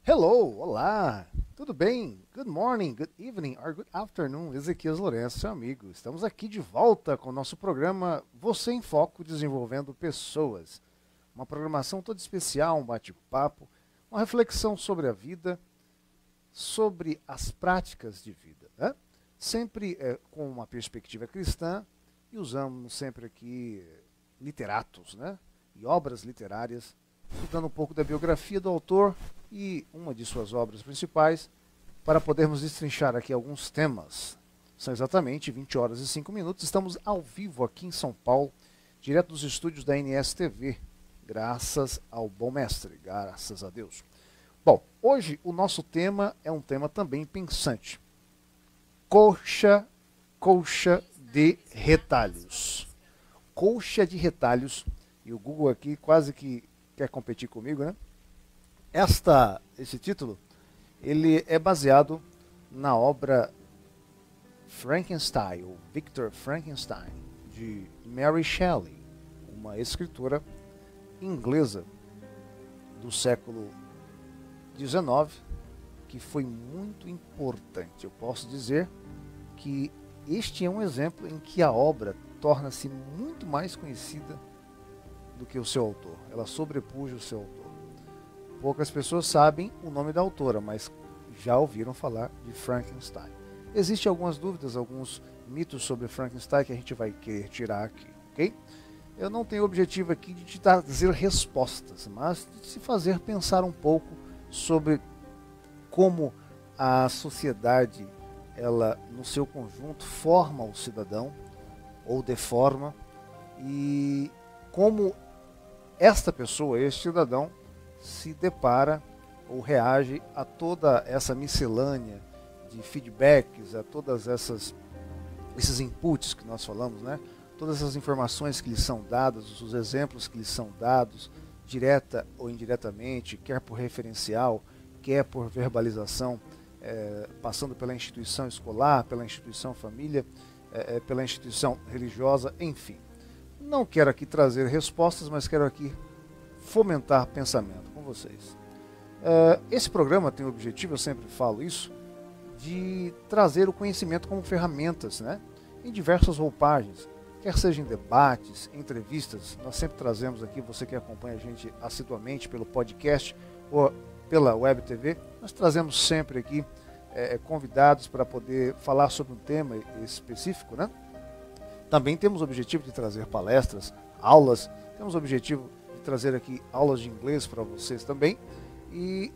Hello, olá, tudo bem? Good morning, good evening or good afternoon. Ezequias Lourenço, seu amigo. Estamos aqui de volta com o nosso programa Você em Foco Desenvolvendo Pessoas. Uma programação toda especial, um bate-papo, uma reflexão sobre a vida, sobre as práticas de vida, né? Sempre com uma perspectiva cristã e usamos sempre aqui literatos, né? E obras literárias, estudando um pouco da biografia do autor e uma de suas obras principais, para podermos destrinchar aqui alguns temas. São exatamente 20 horas e 5 minutos. Estamos ao vivo aqui em São Paulo, direto dos estúdios da NSTV, graças ao bom mestre, graças a Deus. Bom, hoje o nosso tema é um tema também pensante. Colcha de retalhos. Colcha de retalhos. E o Google aqui quase que quer competir comigo, né? Esse título, ele é baseado na obra Frankenstein, ou Victor Frankenstein, de Mary Shelley, uma escritora inglesa do século XIX, que foi muito importante. Eu posso dizer que este é um exemplo em que a obra torna-se muito mais conhecida do que o seu autor. Ela sobrepuja o seu autor. Poucas pessoas sabem o nome da autora, mas já ouviram falar de Frankenstein. Existem algumas dúvidas, alguns mitos sobre Frankenstein que a gente vai querer tirar aqui, ok? Eu não tenho o objetivo aqui de te trazer respostas, mas de te fazer pensar um pouco sobre como a sociedade, ela no seu conjunto, forma o cidadão ou deforma, e como esta pessoa, este cidadão, se depara ou reage a toda essa miscelânea de feedbacks, a todas esses inputs que nós falamos, né? Todas essas informações que lhes são dadas, os exemplos que lhes são dados, direta ou indiretamente, quer por referencial, quer por verbalização, passando pela instituição escolar, pela instituição família, pela instituição religiosa, enfim. Não quero aqui trazer respostas, mas quero aqui fomentar pensamento com vocês. Esse programa tem o objetivo, eu sempre falo isso, de trazer o conhecimento como ferramentas, né? Em diversas roupagens, quer seja em debates, entrevistas. Nós sempre trazemos aqui, você que acompanha a gente assiduamente pelo podcast ou pela Web TV, nós trazemos sempre aqui convidados para poder falar sobre um tema específico, né? Também temos o objetivo de trazer palestras, aulas, temos o objetivo de trazer aqui aulas de inglês para vocês também, e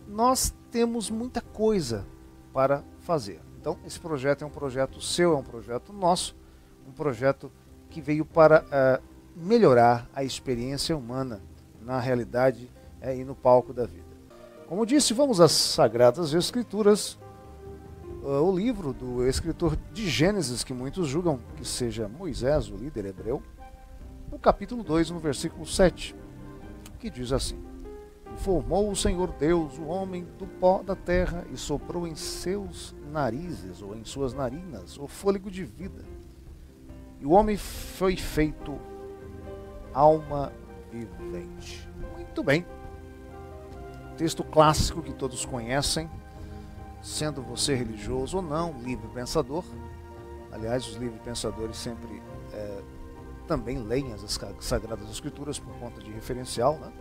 nós temos muita coisa para fazer. Então esse projeto é um projeto seu, é um projeto nosso, um projeto que veio para melhorar a experiência humana na realidade e no palco da vida. Como disse, vamos às Sagradas Escrituras, o livro do escritor de Gênesis, que muitos julgam que seja Moisés, o líder hebreu, no capítulo 2, no versículo 7, que diz assim: Formou o Senhor Deus o homem do pó da terra e soprou em seus narizes, ou em suas narinas, o fôlego de vida. E o homem foi feito alma vivente. Muito bem. Texto clássico que todos conhecem, sendo você religioso ou não, livre pensador. Aliás, os livres pensadores sempre também leem as Sagradas Escrituras por conta de referencial, né?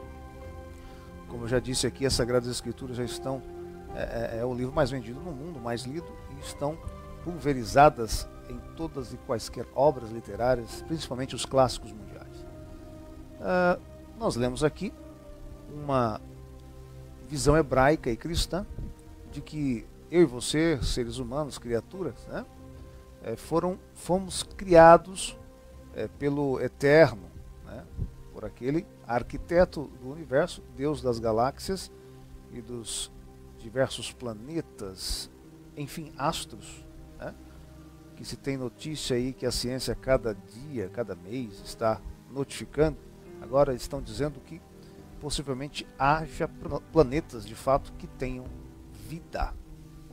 Como eu já disse aqui, as Sagradas Escrituras já estão, é o livro mais vendido no mundo, mais lido, e estão pulverizadas em todas e quaisquer obras literárias, principalmente os clássicos mundiais. Nós lemos aqui uma visão hebraica e cristã de que eu e você, seres humanos, criaturas, né, fomos criados pelo Eterno, né, por aquele arquiteto do universo, Deus das galáxias e dos diversos planetas, enfim, astros, né, que se tem notícia aí que a ciência cada dia, cada mês está notificando. Agora estão dizendo que possivelmente haja planetas de fato que tenham vida,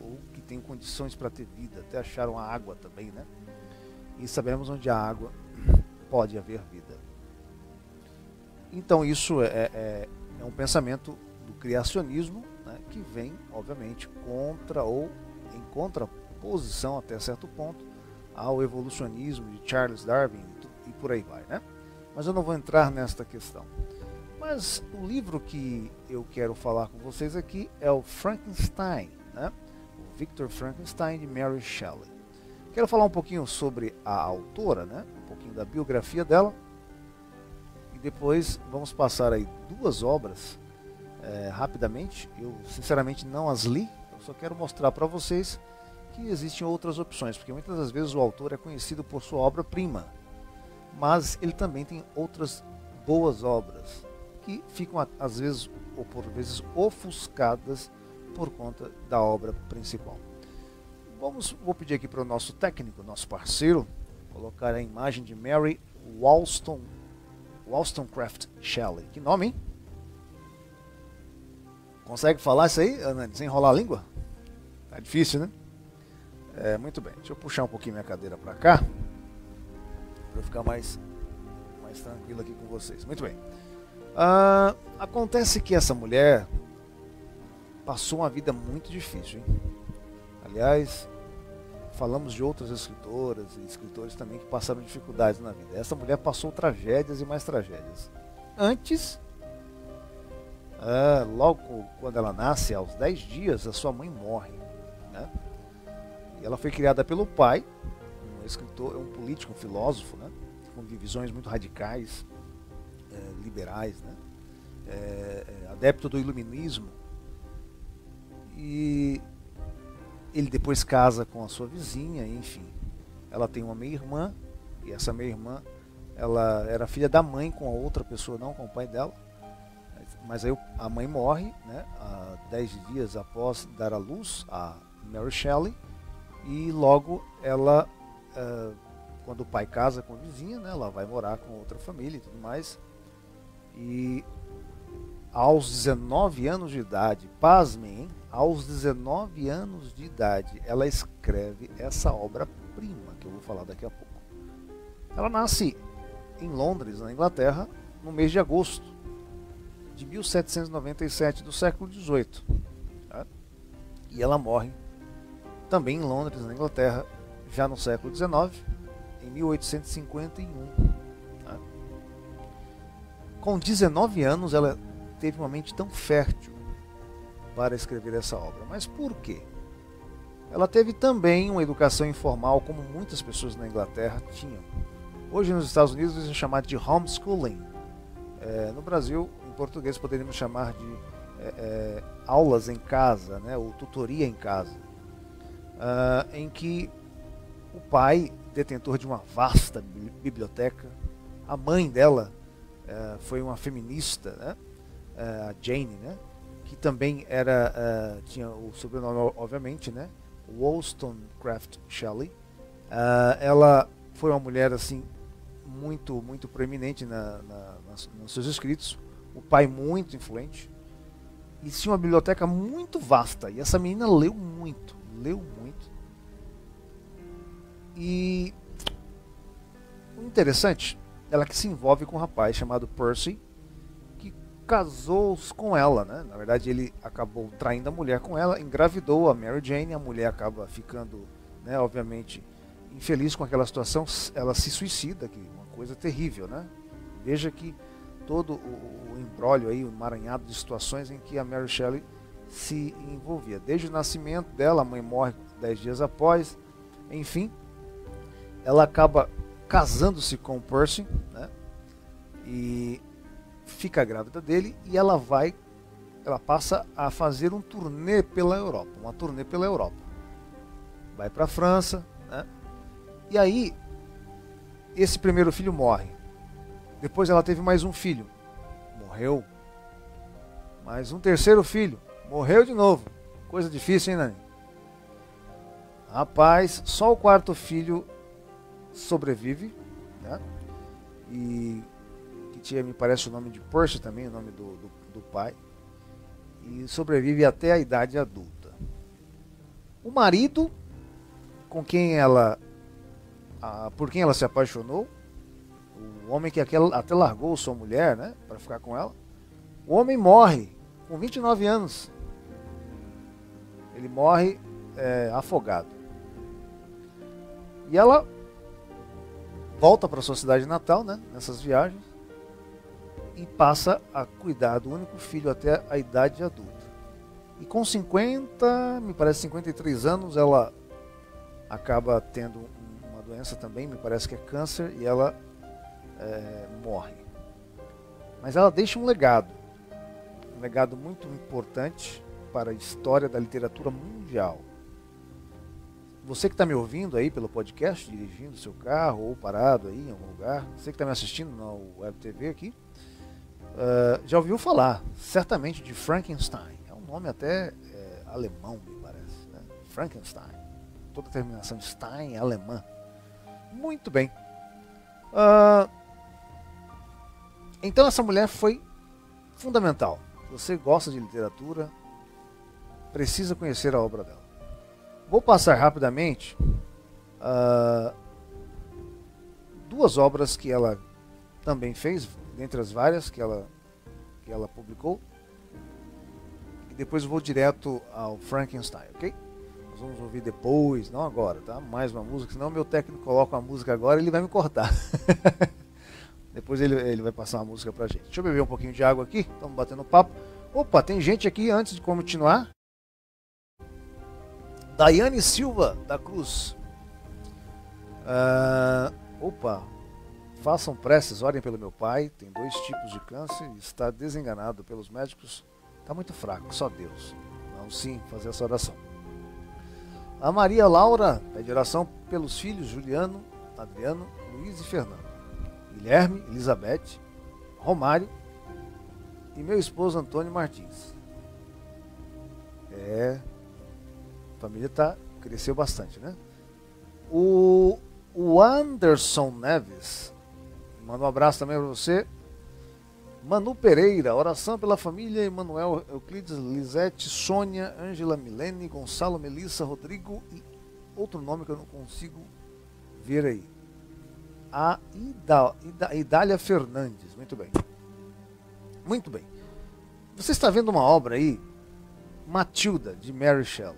ou que tenham condições para ter vida. Até acharam a água também, né? E sabemos onde há água pode haver vida. Então isso é um pensamento do criacionismo, né, que vem, obviamente, contra ou em contraposição até certo ponto ao evolucionismo de Charles Darwin e por aí vai, né? Mas eu não vou entrar nesta questão. Mas o livro que eu quero falar com vocês aqui é o Frankenstein, né? O Victor Frankenstein, de Mary Shelley. Quero falar um pouquinho sobre a autora, né? Um pouquinho da biografia dela. E depois vamos passar aí duas obras rapidamente. Eu sinceramente não as li, eu só quero mostrar para vocês que existem outras opções, porque muitas das vezes o autor é conhecido por sua obra-prima, mas ele também tem outras boas obras que ficam às vezes ou por vezes ofuscadas por conta da obra principal. Vou pedir aqui para o nosso técnico, nosso parceiro, colocar a imagem de Mary Wollstonecraft Shelley. Que nome, hein? Consegue falar isso aí, Anani, sem enrolar a língua? Tá difícil, né? Muito bem. Deixa eu puxar um pouquinho minha cadeira para cá, para eu ficar mais tranquilo aqui com vocês. Muito bem. Acontece que essa mulher passou uma vida muito difícil, hein? Aliás, falamos de outras escritoras e escritores também que passaram dificuldades na vida. Essa mulher passou tragédias e mais tragédias. Antes, logo quando ela nasce, aos 10 dias, a sua mãe morre, né? E ela foi criada pelo pai, um escritor, um político, um filósofo, né? Com visões muito radicais, liberais, né? Adepto do iluminismo. E ele depois casa com a sua vizinha, enfim. Ela tem uma meia-irmã, e essa meia-irmã, ela era filha da mãe com a outra pessoa, não com o pai dela. Mas aí a mãe morre, né, 10 dias após dar à luz a Mary Shelley, e logo ela, quando o pai casa com a vizinha, né, ela vai morar com outra família e tudo mais. E aos 19 anos de idade, pasmem, hein? Aos 19 anos de idade, ela escreve essa obra-prima, que eu vou falar daqui a pouco. Ela nasce em Londres, na Inglaterra, no mês de agosto de 1797 do século XVIII. Tá? E ela morre também em Londres, na Inglaterra, já no século XIX, em 1851. Tá? Com 19 anos, ela teve uma mente tão fértil para escrever essa obra. Mas por quê? Ela teve também uma educação informal, como muitas pessoas na Inglaterra tinham. Hoje nos Estados Unidos isso é chamado de homeschooling. No Brasil, em português, poderíamos chamar de aulas em casa, né, ou tutoria em casa, em que o pai, detentor de uma vasta biblioteca, a mãe dela foi uma feminista, né, a Jane, né, que também tinha o sobrenome, obviamente, né, Wollstonecraft Shelley. Ela foi uma mulher assim muito proeminente nos seus escritos. O pai muito influente e tinha uma biblioteca muito vasta. E essa menina leu muito. E o interessante, ela que se envolve com um rapaz chamado Percy, casou com ela, né? Na verdade ele acabou traindo a mulher com ela, engravidou a Mary Jane, a mulher acaba ficando, né, obviamente, infeliz com aquela situação, ela se suicida, que é uma coisa terrível, né? Veja que todo o imbróglio aí, o emaranhado de situações em que a Mary Shelley se envolvia. Desde o nascimento dela, a mãe morre 10 dias após, enfim, ela acaba casando-se com o Percy, né? E fica grávida dele e ela passa a fazer uma turnê pela Europa. Vai para a França, né? E aí esse primeiro filho morre. Depois ela teve mais um filho, morreu. Mais um terceiro filho, morreu de novo. Coisa difícil, hein, Nani? Rapaz, só o quarto filho sobrevive, né? E me parece o nome de Percy também, o nome do pai, e sobrevive até a idade adulta. O marido, por quem ela se apaixonou, o homem que até largou sua mulher, né, para ficar com ela, o homem morre com 29 anos. Ele morre afogado. E ela volta para sua cidade natal, né, nessas viagens, e passa a cuidar do único filho até a idade adulta. E com 50, me parece 53 anos, ela acaba tendo uma doença também, me parece que é câncer, e ela morre. Mas ela deixa um legado muito importante para a história da literatura mundial. Você que está me ouvindo aí pelo podcast, dirigindo seu carro ou parado aí em algum lugar, você que está me assistindo na Web TV aqui, já ouviu falar certamente de Frankenstein. É um nome até alemão, me parece, né? Frankenstein. Toda a terminação de Stein é alemã. Muito bem. Então essa mulher foi fundamental. Se você gosta de literatura, precisa conhecer a obra dela. Vou passar rapidamente duas obras que ela também fez, dentre as várias que ela publicou. E depois vou direto ao Frankenstein, ok? Nós vamos ouvir depois, não agora, tá? Mais uma música, senão meu técnico coloca uma música agora e ele vai me cortar. Depois ele vai passar uma música pra gente. Deixa eu beber um pouquinho de água aqui, estamos batendo papo. Opa, tem gente aqui antes de continuar. Daiane Silva da Cruz. Façam preces, orem pelo meu pai. Tem 2 tipos de câncer e está desenganado pelos médicos. Está muito fraco, só Deus. Vamos sim fazer essa oração. A Maria Laura pede oração pelos filhos Juliano, Adriano, Luiz e Fernando. Guilherme, Elizabeth, Romário e meu esposo Antônio Martins. A família cresceu bastante, né? O Anderson Neves manda um abraço também para você. Manu Pereira, oração pela família Emanuel, Euclides, Lisete, Sônia, Ângela, Milene, Gonçalo, Melissa, Rodrigo e outro nome que eu não consigo ver aí. A Idália Fernandes. Muito bem. Muito bem. Você está vendo uma obra aí, Matilda, de Mary Shelley.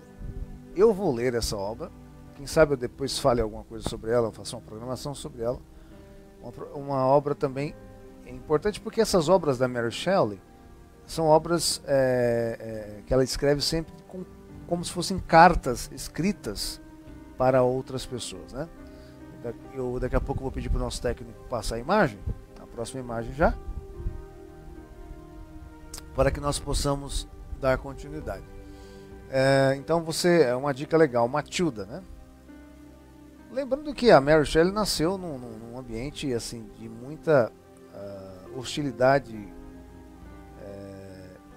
Eu vou ler essa obra. Quem sabe eu depois fale alguma coisa sobre ela, eu faço uma programação sobre ela. Uma obra também importante, porque essas obras da Mary Shelley são obras que ela escreve sempre como se fossem cartas escritas para outras pessoas, né? Daqui a pouco vou pedir para o nosso técnico passar a imagem, a próxima imagem já, para que nós possamos dar continuidade. Então é uma dica legal, Matilda, né? Lembrando que a Mary Shelley nasceu num ambiente assim de muita hostilidade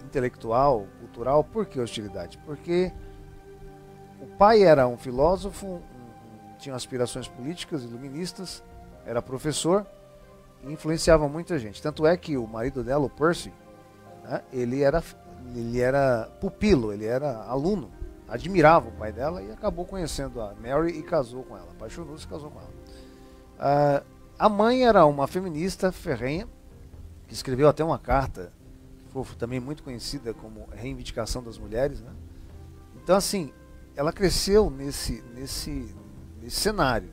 intelectual, cultural. Por que hostilidade? Porque o pai era um filósofo, tinha aspirações políticas, iluministas, era professor e influenciava muita gente. Tanto é que o marido dela, o Percy, né, ele era pupilo, ele era aluno, admirava o pai dela e acabou conhecendo a Mary e casou com ela, apaixonou-se e casou com ela. A mãe era uma feminista ferrenha, que escreveu até uma carta, que foi também muito conhecida como Reivindicação das Mulheres, né? Então assim, ela cresceu nesse cenário.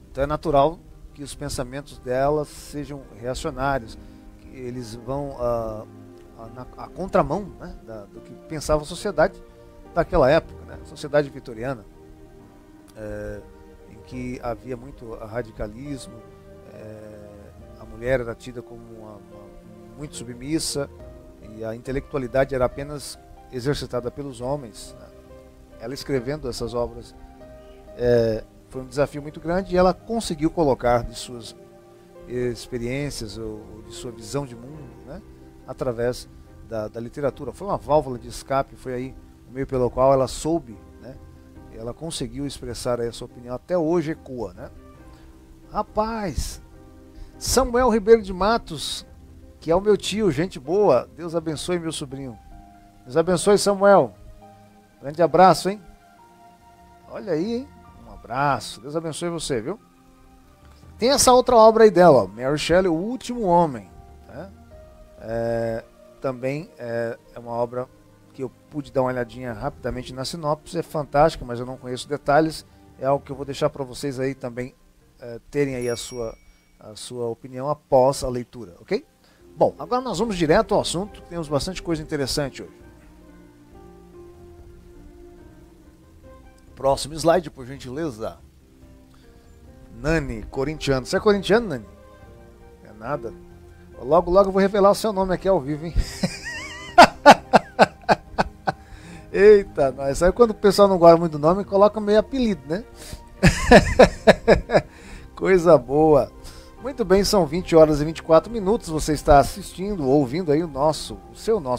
Então é natural que os pensamentos dela sejam reacionários, que eles vão à contramão, né, do que pensava a sociedade daquela época, né, a sociedade vitoriana, em que havia muito radicalismo, a mulher era tida como muito submissa e a intelectualidade era apenas exercitada pelos homens, né. Ela escrevendo essas obras foi um desafio muito grande e ela conseguiu colocar de suas experiências ou de sua visão de mundo, né, através da literatura. Foi uma válvula de escape, foi aí o meio pelo qual ela soube, né, ela conseguiu expressar aí a sua opinião, até hoje ecoa, né? Rapaz, Samuel Ribeiro de Matos, que é o meu tio, gente boa, Deus abençoe meu sobrinho. Deus abençoe, Samuel. Grande abraço, hein? Olha aí, hein? Um abraço. Deus abençoe você, viu? Tem essa outra obra aí dela, ó, Mary Shelley, O Último Homem, né? Também é uma obra que eu pude dar uma olhadinha rapidamente na sinopse, é fantástica, mas eu não conheço detalhes. É algo que eu vou deixar para vocês aí também terem aí a sua opinião após a leitura, ok? Bom, agora nós vamos direto ao assunto, temos bastante coisa interessante hoje. Próximo slide, por gentileza. Nani, corintiano. Você é corintiano, Nani? É nada. Logo, logo eu vou revelar o seu nome aqui ao vivo, hein? Eita, nós. Sabe quando o pessoal não gosta muito do nome, coloca meio apelido, né? Coisa boa. Muito bem, são 20 horas e 24 minutos. Você está assistindo, ouvindo aí o nosso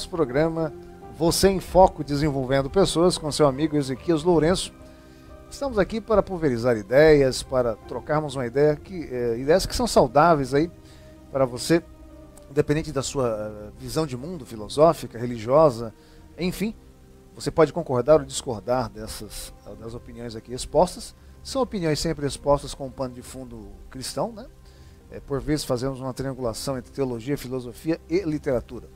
programa Você em Foco, desenvolvendo pessoas, com seu amigo Ezequias Lourenço. Estamos aqui para pulverizar ideias, para trocarmos uma ideia ideias que são saudáveis aí para você, independente da sua visão de mundo, filosófica, religiosa, enfim. Você pode concordar ou discordar das opiniões aqui expostas. São opiniões sempre expostas com um pano de fundo cristão, né? Por vezes fazemos uma triangulação entre teologia, filosofia e literatura.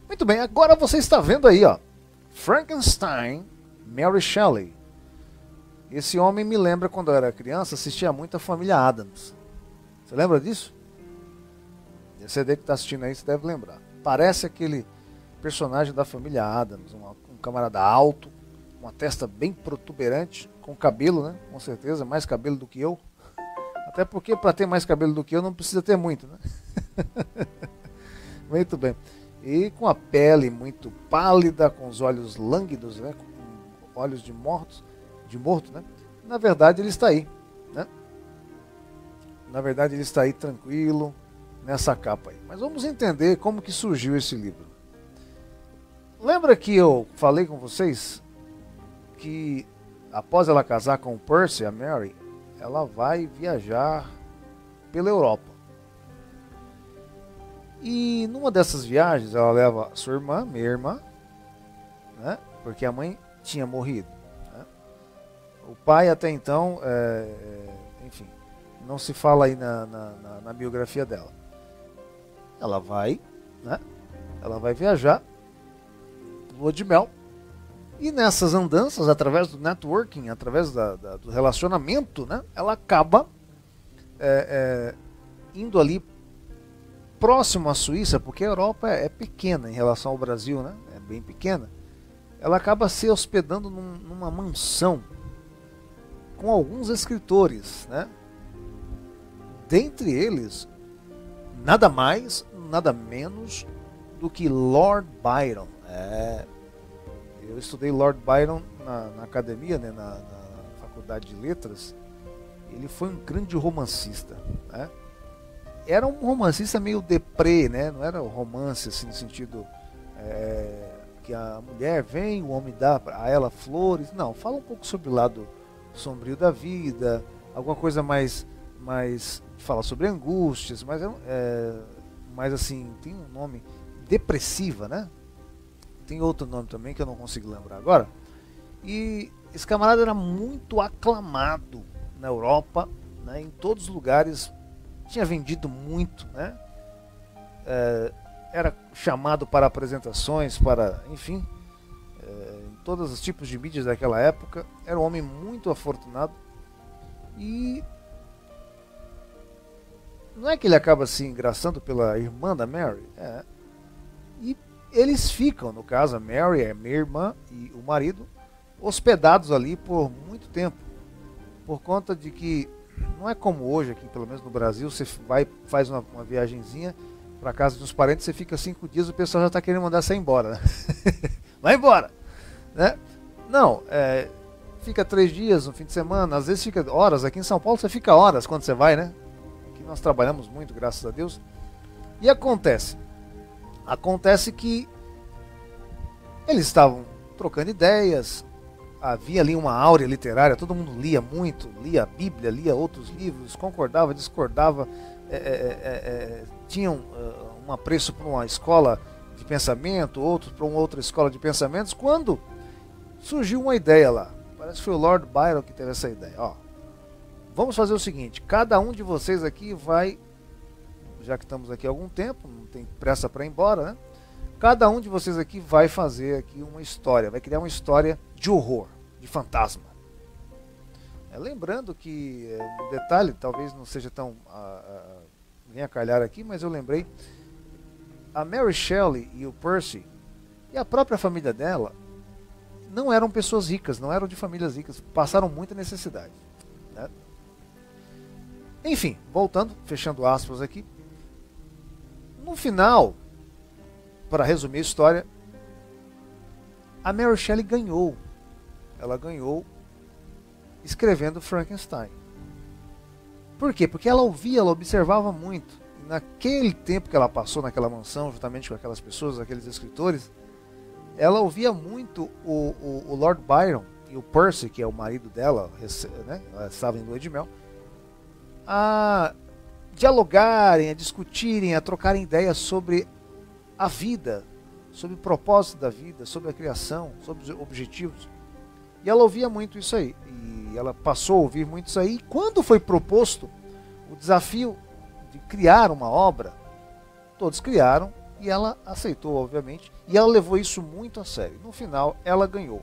Muito bem, agora você está vendo aí, ó, Frankenstein, Mary Shelley. Esse homem me lembra quando eu era criança, assistia muito a Família Addams. Você lembra disso? Esse CD que está assistindo aí, você deve lembrar. Parece aquele personagem da Família Addams, um camarada alto, uma testa bem protuberante, com cabelo, né? Com certeza, mais cabelo do que eu. Até porque para ter mais cabelo do que eu não precisa ter muito, né? Muito bem. E com a pele muito pálida, com os olhos lânguidos, né? Com olhos de morto, né? Na verdade ele está aí, né? Na verdade ele está aí tranquilo nessa capa aí. Mas vamos entender como que surgiu esse livro. Lembra que eu falei com vocês que após ela casar com o Percy, a Mary, ela vai viajar pela Europa. E numa dessas viagens ela leva sua irmã, minha irmã, né? Porque a mãe tinha morrido. Né? O pai até então, enfim, não se fala aí na biografia dela. Ela vai, né? Ela vai viajar, lua de mel, e nessas andanças, através do networking, através do relacionamento, né? Ela acaba indo ali próximo à Suíça, porque a Europa é pequena em relação ao Brasil, né? É bem pequena. Ela acaba se hospedando numa mansão com alguns escritores, né? Dentre eles, nada mais, nada menos do que Lord Byron. Eu estudei Lord Byron na academia, né? na faculdade de letras. Ele foi um grande romancista, né? Era um romancista meio deprê, né? Não era um romance assim, no sentido que a mulher vem, o homem dá a ela flores. Não, fala um pouco sobre o lado sombrio da vida, alguma coisa mais fala sobre angústias, mas assim, tem um nome, depressiva, né? Tem outro nome também que eu não consigo lembrar agora. E esse camarada era muito aclamado na Europa, né? Em todos os lugares, tinha vendido muito, né? Era chamado para apresentações, enfim, em todos os tipos de mídias daquela época. Era um homem muito afortunado. E não é que ele acaba se engraçando pela irmã da Mary? E eles ficam, no caso a Mary, a minha irmã e o marido, hospedados ali por muito tempo. Por conta de que não é como hoje aqui, pelo menos no Brasil, você faz uma viagenzinha para casa dos parentes, você fica 5 dias, o pessoal já está querendo mandar você embora, né? Vai embora, né? Não, fica 3 dias, um fim de semana, às vezes fica horas. Aqui em São Paulo você fica horas quando você vai, né? Aqui nós trabalhamos muito, graças a Deus. E acontece que eles estavam trocando ideias, havia ali uma áurea literária, todo mundo lia muito, lia a Bíblia, lia outros livros, concordava, discordava, tinham um apreço para uma escola de pensamento, outros para uma outra escola de pensamentos, quando surgiu uma ideia lá. Parece que foi o Lord Byron que teve essa ideia. Ó, vamos fazer o seguinte, cada um de vocês aqui vai, já que estamos aqui há algum tempo, não tem pressa para ir embora, né? Cada um de vocês aqui vai fazer aqui uma história, vai criar uma história de horror, de fantasma. Lembrando que, um detalhe, talvez não seja tão venha calhar aqui, mas eu lembrei, a Mary Shelley e o Percy e a própria família dela não eram pessoas ricas, não eram de famílias ricas, passaram muita necessidade, né? Enfim, voltando, fechando aspas aqui, no final, para resumir a história, a Mary Shelley ganhou. Ela ganhou escrevendo Frankenstein. Por quê? Porque ela ouvia, ela observava muito. E naquele tempo que ela passou naquela mansão, juntamente com aquelas pessoas, aqueles escritores, ela ouvia muito o Lord Byron e o Percy, que é o marido dela, né? Ela estava em lua de mel, a dialogarem, a discutirem, a trocarem ideias sobre a vida, sobre o propósito da vida, sobre a criação, sobre os objetivos. E ela ouvia muito isso aí. E ela passou a ouvir muito isso aí. E quando foi proposto o desafio de criar uma obra, todos criaram e ela aceitou, obviamente. E ela levou isso muito a sério. No final, ela ganhou.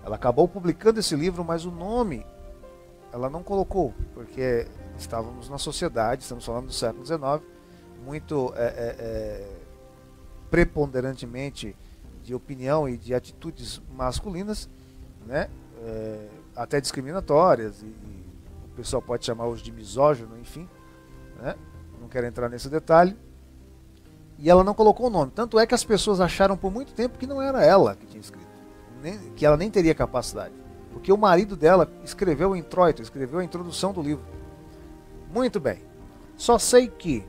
Ela acabou publicando esse livro, mas o nome ela não colocou, porque estávamos na sociedade, estamos falando do século XIX, muito preponderantemente de opinião e de atitudes masculinas, né? Até discriminatórias, e o pessoal pode chamar hoje de misógino, enfim, né? Não quero entrar nesse detalhe. E ela não colocou o nome, tanto é que as pessoas acharam por muito tempo que não era ela que tinha escrito, que ela nem teria capacidade, porque o marido dela escreveu o introito, escreveu a introdução do livro. Muito bem, só sei que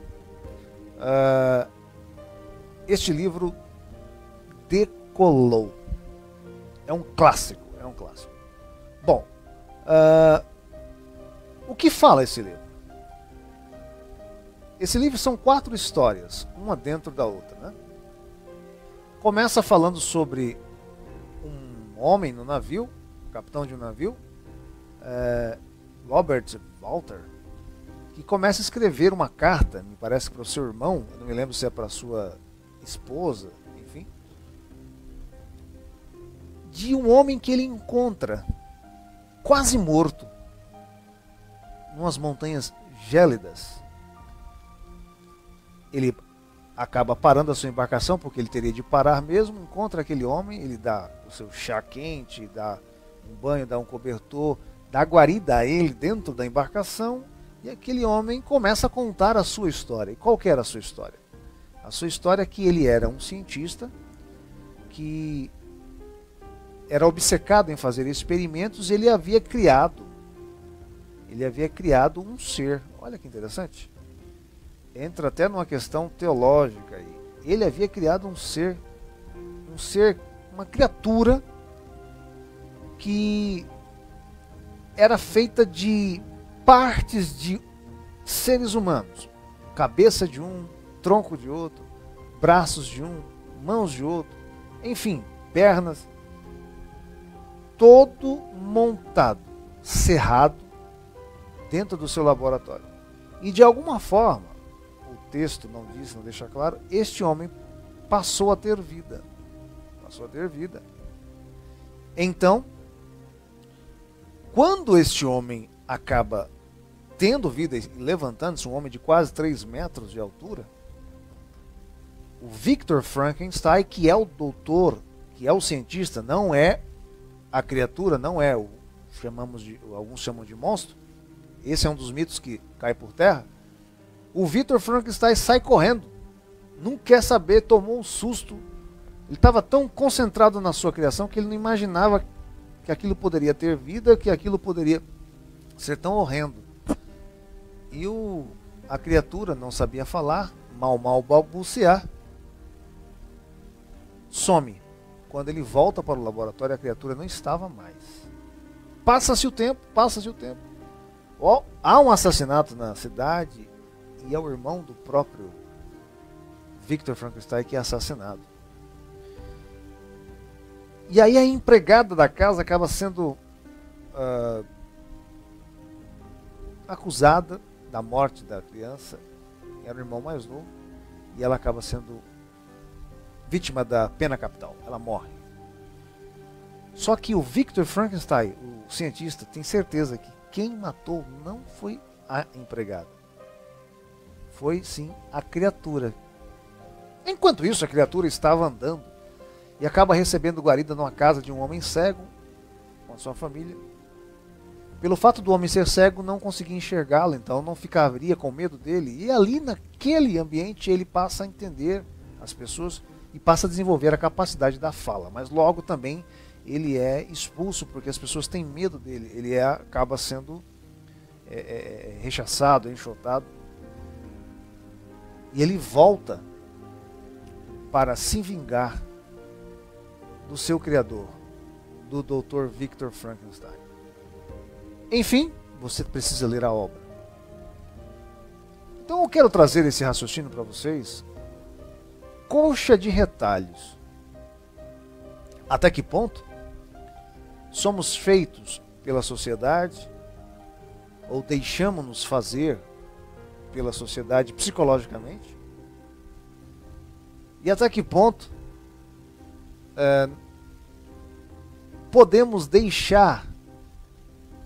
este livro decolou, é um clássico. Bom, o que fala esse livro? Esse livro são 4 histórias, uma dentro da outra, né? Começa falando sobre um homem no navio, capitão de um navio, Robert Walter, que começa a escrever uma carta, me parece para o seu irmão, eu não me lembro se é para a sua esposa, enfim, de um homem que ele encontra quase morto numas montanhas gélidas. Ele acaba parando a sua embarcação, porque ele teria de parar mesmo, encontra aquele homem, ele dá o seu chá quente, dá um banho, dá um cobertor, dá guarida a ele dentro da embarcação, e aquele homem começa a contar a sua história. E qual que era a sua história? A sua história é que ele era um cientista que era obcecado em fazer experimentos, e ele havia criado um ser. Olha que interessante. Entra até numa questão teológica aí. Ele havia criado um ser, uma criatura que era feita de partes de seres humanos. Cabeça de um, tronco de outro, braços de um, mãos de outro, enfim, pernas. Todo montado, cerrado, dentro do seu laboratório. E de alguma forma, o texto não diz, não deixa claro, este homem passou a ter vida. Passou a ter vida. Então, quando este homem acaba tendo vida e levantando-se, um homem de quase 3 metros de altura, o Victor Frankenstein, que é o doutor, que é o cientista, não é a criatura, não é alguns chamam de monstro, esse é um dos mitos que cai por terra. O Victor Frankenstein sai correndo, não quer saber, tomou um susto. Ele estava tão concentrado na sua criação que ele não imaginava que aquilo poderia ter vida, que aquilo poderia ser tão horrendo. E a criatura não sabia falar, mal balbuciar, some. Quando ele volta para o laboratório, a criatura não estava mais. Passa-se o tempo. Há um assassinato na cidade e é o irmão do próprio Victor Frankenstein que é assassinado. E aí a empregada da casa acaba sendo acusada da morte da criança. Era o irmão mais novo. E ela acaba sendo vítima da pena capital. Ela morre. Só que o Victor Frankenstein, o cientista, tem certeza que quem matou não foi a empregada. Foi sim a criatura. Enquanto isso, a criatura estava andando e acaba recebendo guarida numa casa de um homem cego com a sua família. Pelo fato do homem ser cego, não conseguia enxergá-lo, então não ficaria com medo dele. E ali, naquele ambiente, ele passa a entender as pessoas e passa a desenvolver a capacidade da fala. Mas logo também ele é expulso, porque as pessoas têm medo dele. Ele acaba sendo rechaçado, enxotado. E ele volta para se vingar do seu criador, do Dr. Victor Frankenstein. Enfim, você precisa ler a obra. Então eu quero trazer esse raciocínio para vocês. Coxa de retalhos. Até que ponto somos feitos pela sociedade ou deixamos-nos fazer pela sociedade psicologicamente? E até que ponto podemos deixar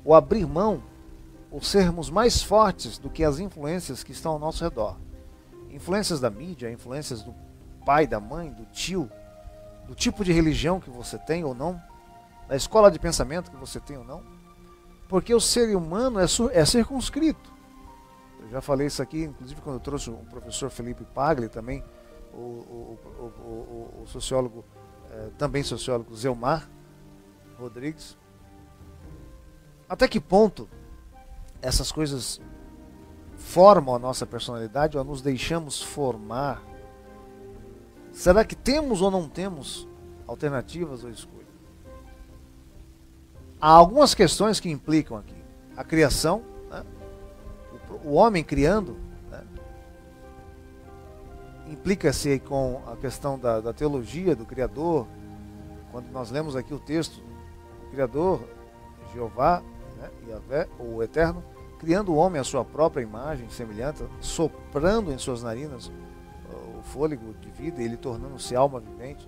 ou abrir mão, ou sermos mais fortes do que as influências que estão ao nosso redor. Influências da mídia, influências do pai, da mãe, do tio, do tipo de religião que você tem ou não, da escola de pensamento que você tem ou não. Porque o ser humano é circunscrito. Eu já falei isso aqui, inclusive quando eu trouxe o professor Felipe Pagli, também o sociólogo, também sociólogo Zelmar Rodrigues. Até que ponto essas coisas formam a nossa personalidade ou nos deixamos formar? Será que temos ou não temos alternativas ou escolha? Há algumas questões que implicam aqui. A criação, né? O homem criando, né? Implica-se com a questão da teologia, do Criador. Quando nós lemos aqui o texto, o Criador, Jeová, Yahvé, o Eterno, criando o homem à sua própria imagem, semelhança, soprando em suas narinas o fôlego de vida, ele tornando-se alma vivente.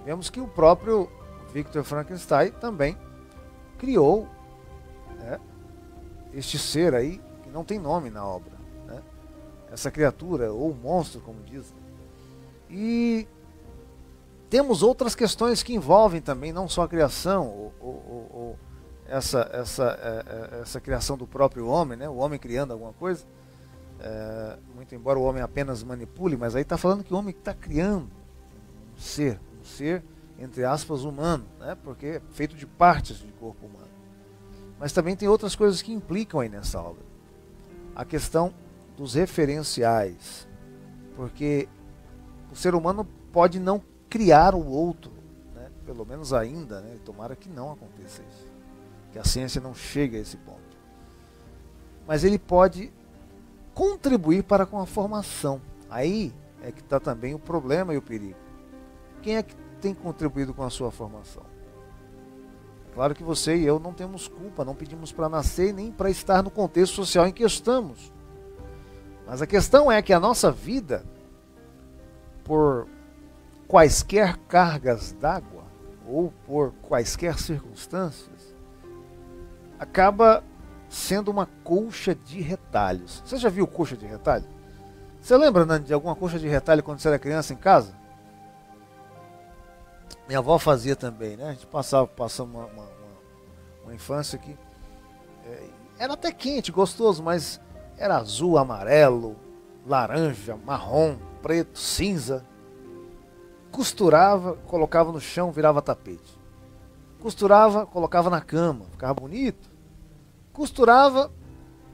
Vemos que o próprio Victor Frankenstein também criou, né, este ser aí, que não tem nome na obra, né, essa criatura, ou monstro, como dizem. E temos outras questões que envolvem também, não só a criação, essa criação do próprio homem, né? O homem criando alguma coisa, muito embora o homem apenas manipule, mas aí está falando que o homem está criando um ser, entre aspas, humano, né? Porque é feito de partes de corpo humano. Mas também tem outras coisas que implicam aí nessa obra. A questão dos referenciais, porque o ser humano pode não criar o outro, né? Pelo menos ainda, né? Tomara que não aconteça isso, que a ciência não chegue a esse ponto. Mas ele pode contribuir para com a formação. Aí é que está também o problema e o perigo. Quem é que tem contribuído com a sua formação? É claro que você e eu não temos culpa, não pedimos para nascer nem para estar no contexto social em que estamos. Mas a questão é que a nossa vida, por quaisquer cargas d'água ou por quaisquer circunstâncias, acaba sendo uma colcha de retalhos. Você já viu colcha de retalho? Você lembra, Nani, de alguma colcha de retalho quando você era criança em casa? Minha avó fazia também, né? A gente passava uma infância que era até quente, gostoso, mas era azul, amarelo, laranja, marrom, preto, cinza. Costurava, colocava no chão, virava tapete. Costurava, colocava na cama, ficava bonito. Costurava,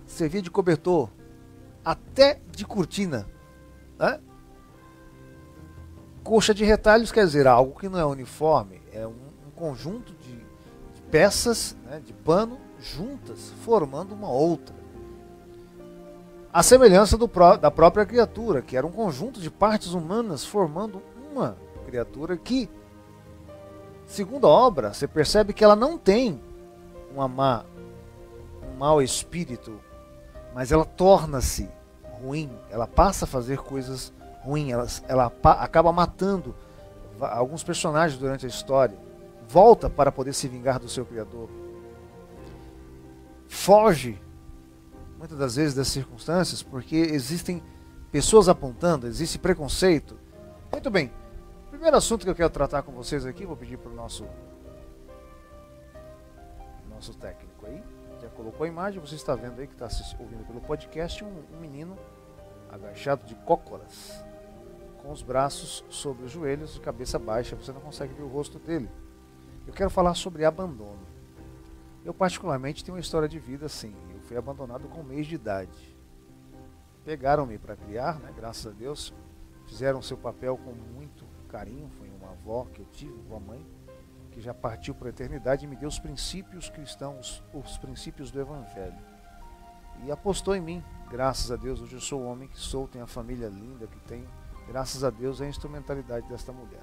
servia de cobertor, até de cortina, né? Colcha de retalhos quer dizer algo que não é uniforme, é um conjunto de peças, né, de pano juntas, formando uma outra. A semelhança da própria criatura, que era um conjunto de partes humanas formando uma criatura que, segundo a obra, você percebe que ela não tem um mau espírito, mas ela torna-se ruim, ela passa a fazer coisas ruins, ela acaba matando alguns personagens durante a história, volta para poder se vingar do seu Criador, foge muitas das vezes das circunstâncias, porque existem pessoas apontando, existe preconceito. Muito bem, o primeiro assunto que eu quero tratar com vocês aqui, vou pedir para o nosso técnico aí, já colocou a imagem, você está vendo aí que está ouvindo pelo podcast, um menino agachado de cócoras, com os braços sobre os joelhos, de cabeça baixa, você não consegue ver o rosto dele. Eu quero falar sobre abandono. Eu particularmente tenho uma história de vida assim. Eu fui abandonado com 1 mês de idade. Pegaram-me para criar, né, graças a Deus. Fizeram seu papel com muito carinho. Foi uma avó que eu tive, uma mãe, que já partiu para a eternidade e me deu os princípios cristãos, os princípios do Evangelho. E apostou em mim, graças a Deus. Hoje eu sou o homem que sou, tenho a família linda que tenho. Graças a Deus é a instrumentalidade desta mulher.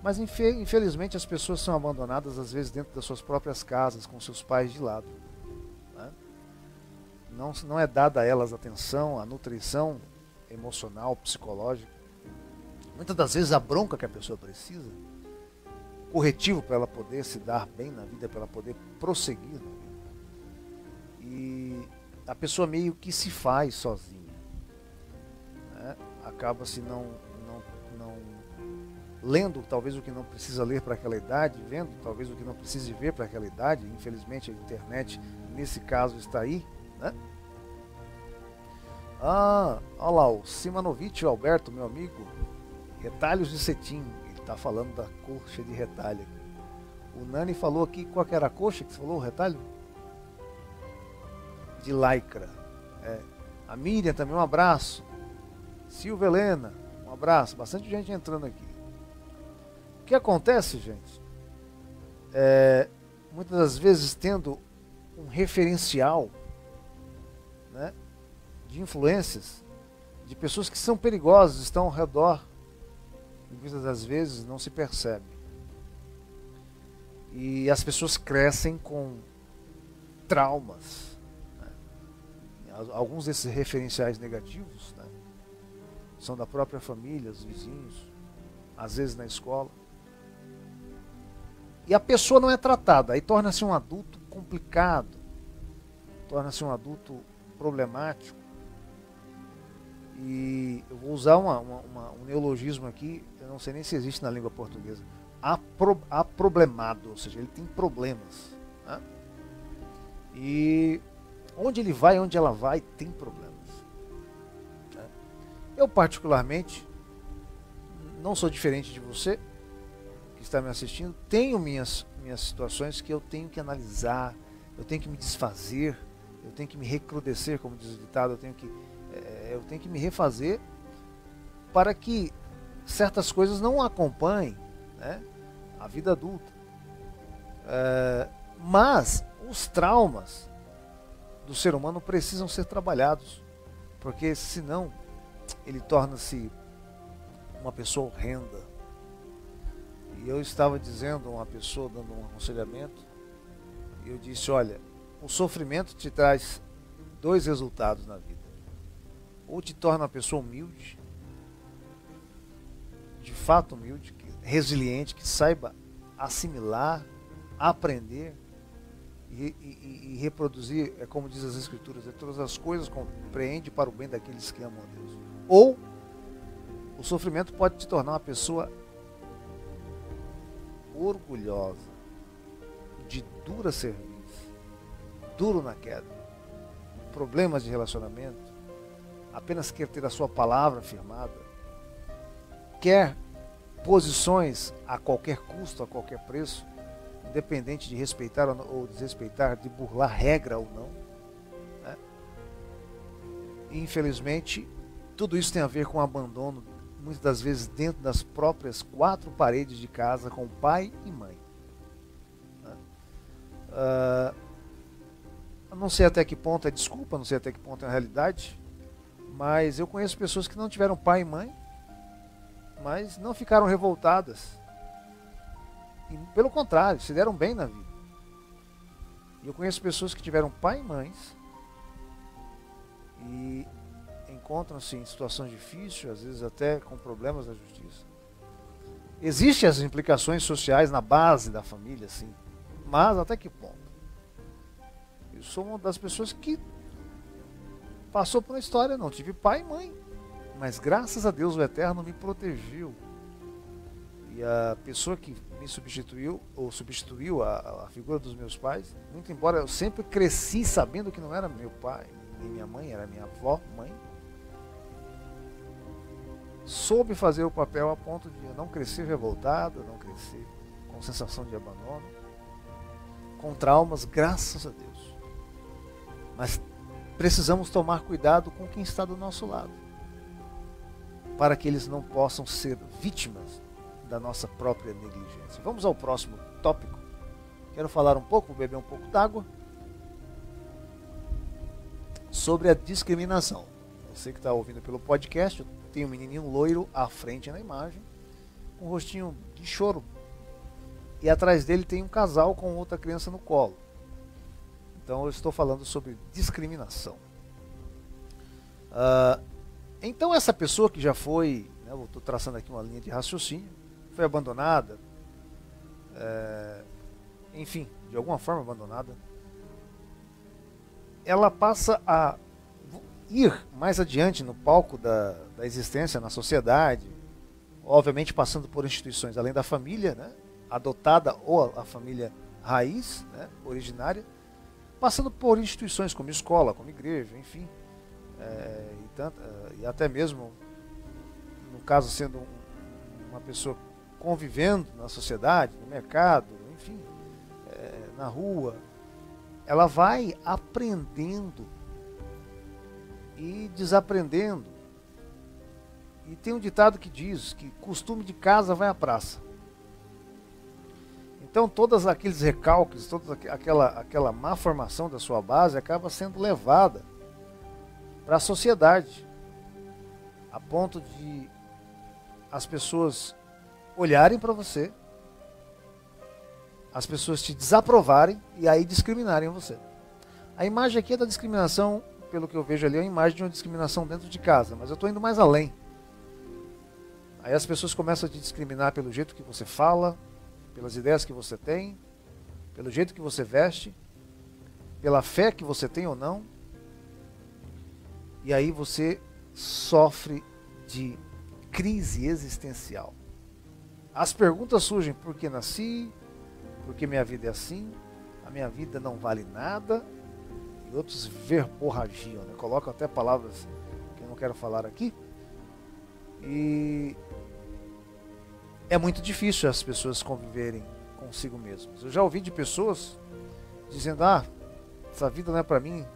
Mas infelizmente as pessoas são abandonadas às vezes dentro das suas próprias casas, com seus pais de lado, né? Não é dada a elas atenção, a nutrição emocional, psicológica. Muitas das vezes a bronca que a pessoa precisa, corretivo para ela poder se dar bem na vida, para ela poder prosseguir na vida. E a pessoa meio que se faz sozinha, né? Acaba-se não lendo talvez o que não precisa ler para aquela idade, vendo talvez o que não precise ver para aquela idade. Infelizmente a internet nesse caso está aí, né? Olha lá, o Simanovic, o Alberto, meu amigo, retalhos de cetim, ele está falando da coxa de retalho. O Nani falou aqui, qual que era a coxa que você falou, o retalho? De lycra. A Miriam também, um abraço. Silvia Helena, um abraço, bastante gente entrando aqui. O que acontece, gente, muitas das vezes tendo um referencial, né, de influências, de pessoas que são perigosas, estão ao redor, e muitas das vezes não se percebe. E as pessoas crescem com traumas, né? Alguns desses referenciais negativos, né, são da própria família, os vizinhos, às vezes na escola. E a pessoa não é tratada, aí torna-se um adulto complicado, torna-se um adulto problemático. E eu vou usar um neologismo aqui, eu não sei nem se existe na língua portuguesa, aproblemado, ou seja, ele tem problemas, né? E onde ele vai, onde ela vai, tem problemas, né? Eu particularmente, não sou diferente de você, está me assistindo, tenho minhas situações que eu tenho que analisar, eu tenho que me desfazer, eu tenho que me recrudescer, como diz o ditado, eu tenho que me refazer para que certas coisas não acompanhem, né, a vida adulta. Mas os traumas do ser humano precisam ser trabalhados, porque senão ele torna-se uma pessoa horrenda. E eu estava dizendo a uma pessoa, dando um aconselhamento, e eu disse, olha, o sofrimento te traz 2 resultados na vida. Ou te torna uma pessoa humilde, de fato humilde, resiliente, que saiba assimilar, aprender e reproduzir, como diz as Escrituras, todas as coisas compreende para o bem daqueles que amam a Deus. Ou o sofrimento pode te tornar uma pessoa orgulhosa, de dura serviço, duro na queda, problemas de relacionamento, apenas quer ter a sua palavra firmada, quer posições a qualquer custo, a qualquer preço, independente de respeitar ou desrespeitar, de burlar regra ou não, né? E, infelizmente, tudo isso tem a ver com o abandono, muitas das vezes dentro das próprias 4 paredes de casa, com pai e mãe, né? Eu não sei até que ponto é desculpa, não sei até que ponto é a realidade, mas eu conheço pessoas que não tiveram pai e mãe, mas não ficaram revoltadas. E, pelo contrário, se deram bem na vida. E eu conheço pessoas que tiveram pai e mães e encontram-se em situações difíceis, às vezes até com problemas na justiça. Existem as implicações sociais na base da família, sim. Mas até que ponto? Eu sou uma das pessoas que passou por uma história, não tive pai e mãe. Mas graças a Deus o Eterno me protegeu. E a pessoa que me substituiu, ou substituiu a figura dos meus pais, muito embora eu sempre cresci sabendo que não era meu pai, nem minha mãe, era minha avó, mãe, soube fazer o papel a ponto de eu não crescer revoltado, não crescer com sensação de abandono, com traumas, graças a Deus. Mas precisamos tomar cuidado com quem está do nosso lado, para que eles não possam ser vítimas da nossa própria negligência. Vamos ao próximo tópico. Quero falar um pouco, vou beber um pouco d'água, sobre a discriminação. Você que está ouvindo pelo podcast, tem um menininho loiro à frente na imagem, com um rostinho de choro, e atrás dele tem um casal com outra criança no colo. Então eu estou falando sobre discriminação. Então essa pessoa que já foi, né, eu estou traçando aqui uma linha de raciocínio, foi abandonada, enfim, de alguma forma abandonada, ela passa a ir mais adiante no palco da existência na sociedade, obviamente passando por instituições além da família, né, adotada, ou a família raiz, né, originária, passando por instituições como escola, como igreja, enfim, e até mesmo, no caso sendo uma pessoa convivendo na sociedade, no mercado, enfim, na rua, ela vai aprendendo e desaprendendo. E tem um ditado que diz que costume de casa vai à praça. Então todos aqueles recalques, toda aquela má formação da sua base acaba sendo levada para a sociedade, a ponto de as pessoas olharem para você, as pessoas te desaprovarem e aí discriminarem você. A imagem aqui é da discriminação, pelo que eu vejo ali, é uma imagem de uma discriminação dentro de casa, mas eu estou indo mais além. Aí as pessoas começam a te discriminar pelo jeito que você fala, pelas ideias que você tem, pelo jeito que você veste, pela fé que você tem ou não. E aí você sofre de crise existencial. As perguntas surgem: por que nasci? Por que minha vida é assim? A minha vida não vale nada? E outros verborragiam, né? Colocam até palavras que eu não quero falar aqui. E é muito difícil as pessoas conviverem consigo mesmas. Eu já ouvi de pessoas dizendo: essa vida não é para mim,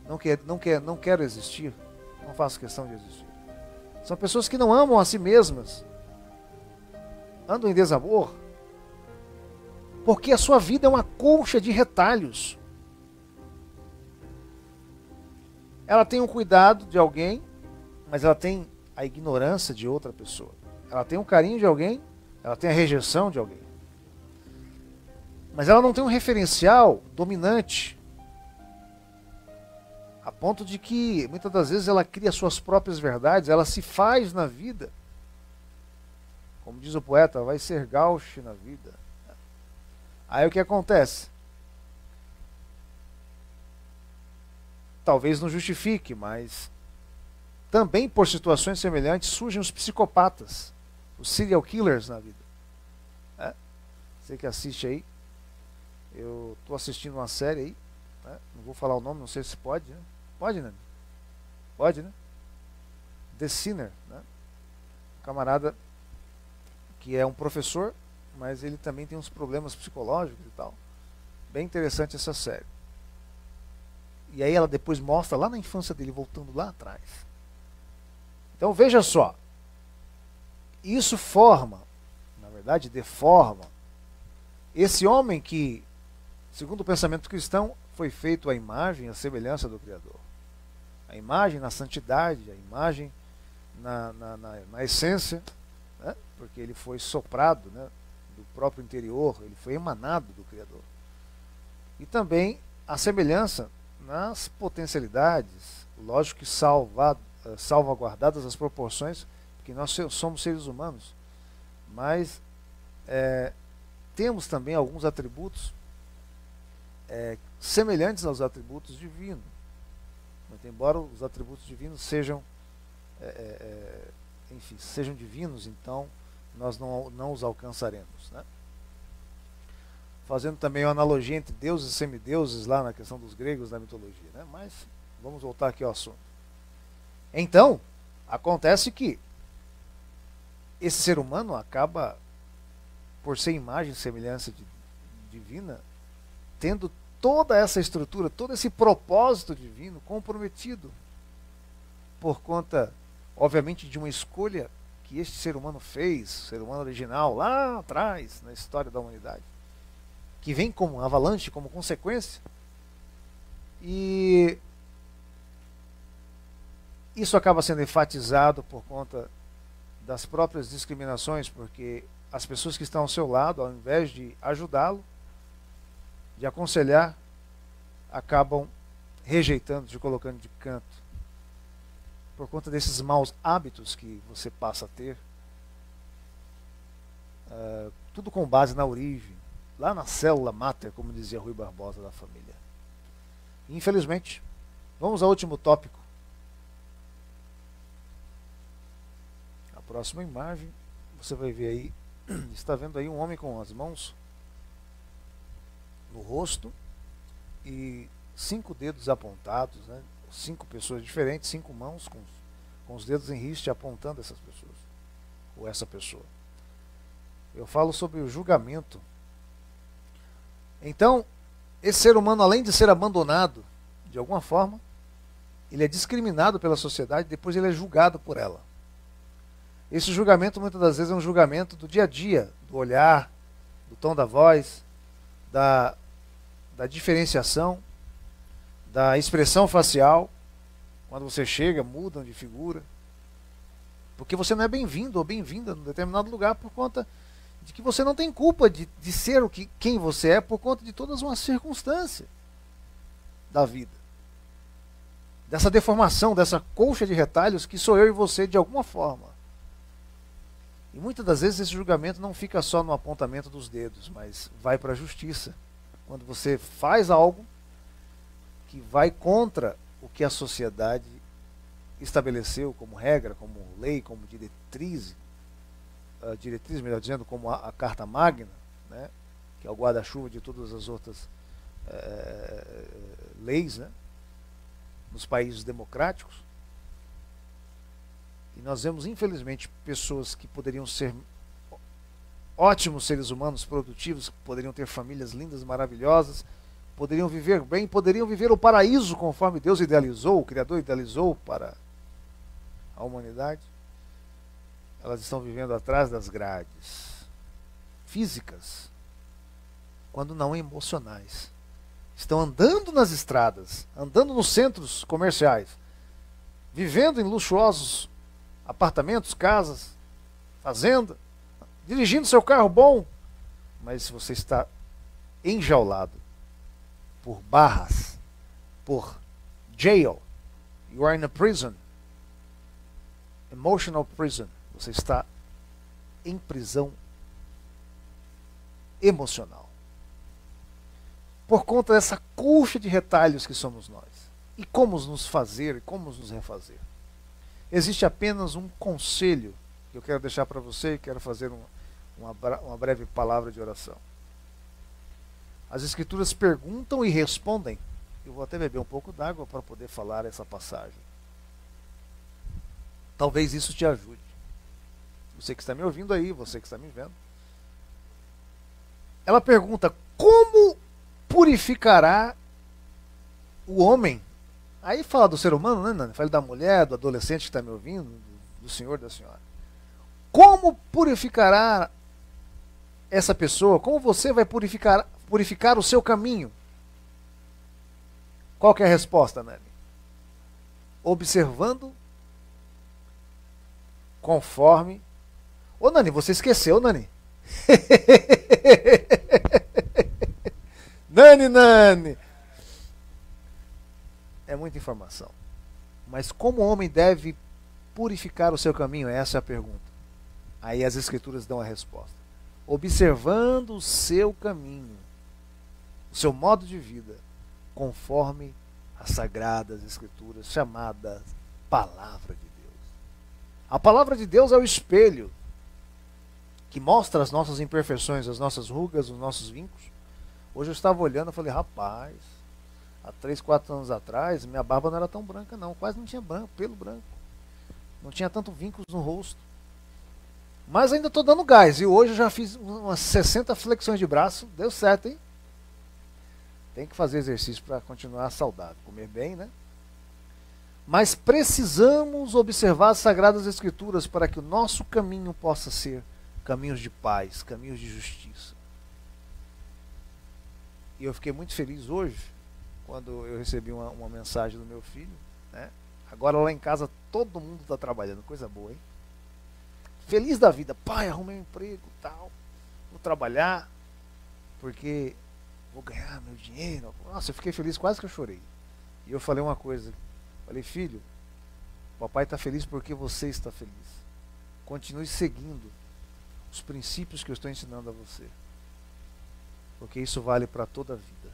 não quero existir, não faço questão de existir. São pessoas que não amam a si mesmas, andam em desamor, porque a sua vida é uma colcha de retalhos. Ela tem um cuidado de alguém, mas ela tem a ignorância de outra pessoa. Ela tem um carinho de alguém, ela tem a rejeição de alguém. Mas ela não tem um referencial dominante, a ponto de que muitas das vezes ela cria suas próprias verdades, ela se faz na vida. Como diz o poeta, vai ser gauche na vida. Aí o que acontece? Talvez não justifique, mas também por situações semelhantes surgem os psicopatas, os serial killers na vida. Você que assiste aí, eu estou assistindo uma série aí, né? Não vou falar o nome, não sei se pode, né? Pode, né? Pode, né? The Sinner, né? Um camarada que é um professor, mas ele também tem uns problemas psicológicos e tal. Bem interessante essa série. E aí ela depois mostra lá na infância dele, voltando lá atrás. Então veja só, isso forma, na verdade deforma, esse homem que, segundo o pensamento cristão, foi feito à imagem e à semelhança do Criador. A imagem na santidade, a imagem na essência, né? Porque ele foi soprado, né, do próprio interior, ele foi emanado do Criador. E também a semelhança nas potencialidades, lógico que salvaguardadas as proporções, porque nós somos seres humanos, Mas temos também alguns atributos semelhantes aos atributos divinos. Muito embora os atributos divinos sejam, enfim, sejam divinos, então nós não os alcançaremos, né? Fazendo também uma analogia entre deuses e semideuses lá na questão dos gregos da mitologia, né? Mas vamos voltar aqui ao assunto. Então, acontece que esse ser humano acaba, por ser imagem e semelhança divina, tendo toda essa estrutura, todo esse propósito divino comprometido por conta, obviamente, de uma escolha que este ser humano fez, ser humano original, lá atrás, na história da humanidade, que vem como avalanche, como consequência. E isso acaba sendo enfatizado por conta das próprias discriminações, porque as pessoas que estão ao seu lado, ao invés de ajudá-lo, de aconselhar, acabam rejeitando, te colocando de canto, por conta desses maus hábitos que você passa a ter, tudo com base na origem, lá na célula máter, como dizia Rui Barbosa, da família. Infelizmente, vamos ao último tópico. A próxima imagem, você vai ver aí, está vendo aí um homem com as mãos no rosto e 5 dedos apontados, né? 5 pessoas diferentes, 5 mãos com os dedos em riste apontando essas pessoas, ou essa pessoa. Eu falo sobre o julgamento. Então, esse ser humano, além de ser abandonado de alguma forma, ele é discriminado pela sociedade, depois ele é julgado por ela. Esse julgamento muitas das vezes é um julgamento do dia a dia, do olhar, do tom da voz, da diferenciação, da expressão facial. Quando você chega, mudam de figura, porque você não é bem-vindo ou bem-vinda num determinado lugar por conta de que você não tem culpa de ser quem você é, por conta de todas uma circunstância da vida. Dessa deformação, dessa colcha de retalhos que sou eu e você de alguma forma. E muitas das vezes esse julgamento não fica só no apontamento dos dedos, mas vai para a justiça. Quando você faz algo que vai contra o que a sociedade estabeleceu como regra, como lei, como diretriz, melhor dizendo, como a Carta Magna, né, que é o guarda-chuva de todas as outras leis, né, nos países democráticos. E nós vemos, infelizmente, pessoas que poderiam ser ótimos seres humanos, produtivos, poderiam ter famílias lindas, maravilhosas, poderiam viver bem, poderiam viver o paraíso conforme Deus idealizou, o Criador idealizou para a humanidade. Elas estão vivendo atrás das grades físicas, quando não emocionais. Estão andando nas estradas, andando nos centros comerciais, vivendo em luxuosos apartamentos, casas, fazenda, dirigindo seu carro bom, mas você está enjaulado por barras, por jail. You are in a prison, emotional prison. Você está em prisão emocional, por conta dessa colcha de retalhos que somos nós. E como nos fazer, e como nos refazer? Existe apenas um conselho que eu quero deixar para você e quero fazer uma breve palavra de oração. As Escrituras perguntam e respondem. Eu vou até beber um pouco d'água para poder falar essa passagem. Talvez isso te ajude. Você que está me ouvindo aí, você que está me vendo. Ela pergunta: como purificará o homem? Aí fala do ser humano, né, Nani? Fala da mulher, do adolescente que está me ouvindo, do senhor, da senhora. Como purificará essa pessoa? Como você vai purificar o seu caminho? Qual que é a resposta, Nani? Observando conforme... Ô, Nani, você esqueceu, Nani? Nani! É muita informação. Mas como o homem deve purificar o seu caminho? Essa é a pergunta. Aí as Escrituras dão a resposta. Observando o seu caminho, o seu modo de vida, conforme as Sagradas Escrituras, chamadas Palavra de Deus. A Palavra de Deus é o espelho que mostra as nossas imperfeições, as nossas rugas, os nossos vincos. Hoje eu estava olhando e falei, rapaz, há 3, 4 anos atrás, minha barba não era tão branca não, quase não tinha pelo branco. Não tinha tanto vincos no rosto. Mas ainda estou dando gás, e hoje eu já fiz umas 60 flexões de braço, deu certo, hein? Tem que fazer exercício para continuar saudável, comer bem, né? Mas precisamos observar as Sagradas Escrituras para que o nosso caminho possa ser caminhos de paz, caminhos de justiça. E eu fiquei muito feliz hoje, quando eu recebi uma mensagem do meu filho, né? Agora lá em casa todo mundo está trabalhando, coisa boa, hein? Feliz da vida, pai, arrumei um emprego, tal, vou trabalhar, porque vou ganhar meu dinheiro. Nossa, eu fiquei feliz, quase que eu chorei. E eu falei uma coisa, falei, filho, papai está feliz porque você está feliz. Continue seguindo os princípios que eu estou ensinando a você, porque isso vale para toda a vida.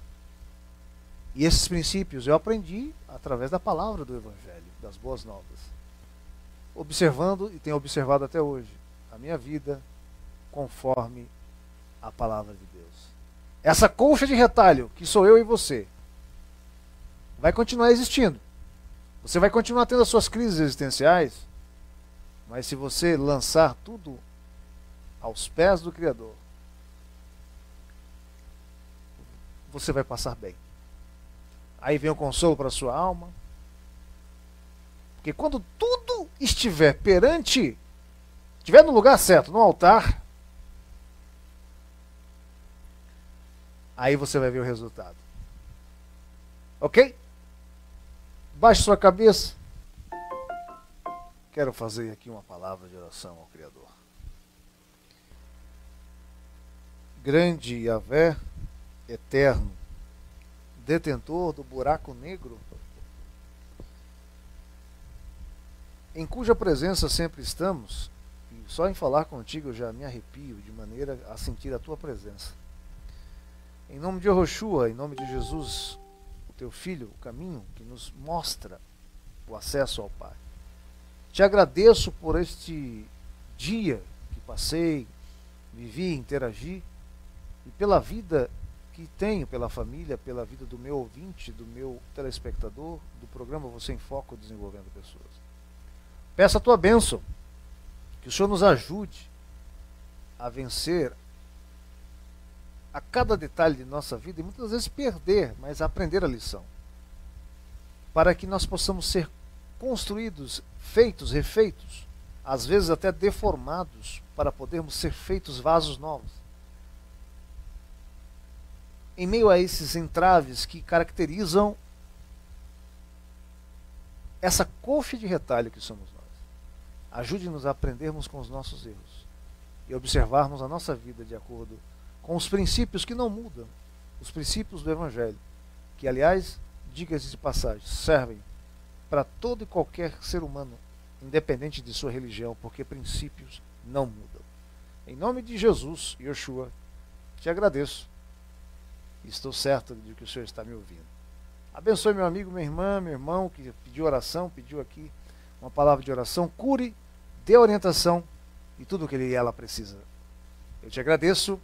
E esses princípios eu aprendi através da palavra do Evangelho, das boas novas, observando e tenho observado até hoje a minha vida conforme a palavra de Deus. Essa colcha de retalho que sou eu e você vai continuar existindo. Você vai continuar tendo as suas crises existenciais, mas se você lançar tudo aos pés do Criador, você vai passar bem. Aí vem o consolo para a sua alma. Porque quando tudo estiver estiver no lugar certo, no altar, aí você vai ver o resultado. Ok? Baixe sua cabeça. Quero fazer aqui uma palavra de oração ao Criador. Grande Yahvé, eterno, detentor do buraco negro, em cuja presença sempre estamos, e só em falar contigo eu já me arrepio de maneira a sentir a tua presença. Em nome de Yehoshua, em nome de Jesus, o teu Filho, o caminho que nos mostra o acesso ao Pai. Te agradeço por este dia que passei, vivi, interagi, e pela vida que tenho, pela família, pela vida do meu ouvinte, do meu telespectador, do programa Você em Foco Desenvolvendo Pessoas. Peço a tua bênção, que o Senhor nos ajude a vencer a cada detalhe de nossa vida e muitas vezes perder, mas aprender a lição, para que nós possamos ser construídos, feitos, refeitos, às vezes até deformados, para podermos ser feitos vasos novos. Em meio a esses entraves que caracterizam essa colcha de retalho que somos nós, ajude-nos a aprendermos com os nossos erros e observarmos a nossa vida de acordo com os princípios que não mudam, os princípios do Evangelho, que, aliás, diga-se de passagem, servem para todo e qualquer ser humano, independente de sua religião, porque princípios não mudam. Em nome de Jesus, Yehoshua, te agradeço. Estou certo de que o Senhor está me ouvindo. Abençoe meu amigo, minha irmã, meu irmão, que pediu oração, pediu aqui uma palavra de oração. Cure, dê orientação e tudo o que ele e ela precisa. Eu te agradeço.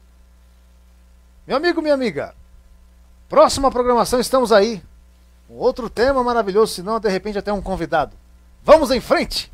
Meu amigo, minha amiga, próxima programação estamos aí. Um outro tema maravilhoso, se não, de repente até um convidado. Vamos em frente!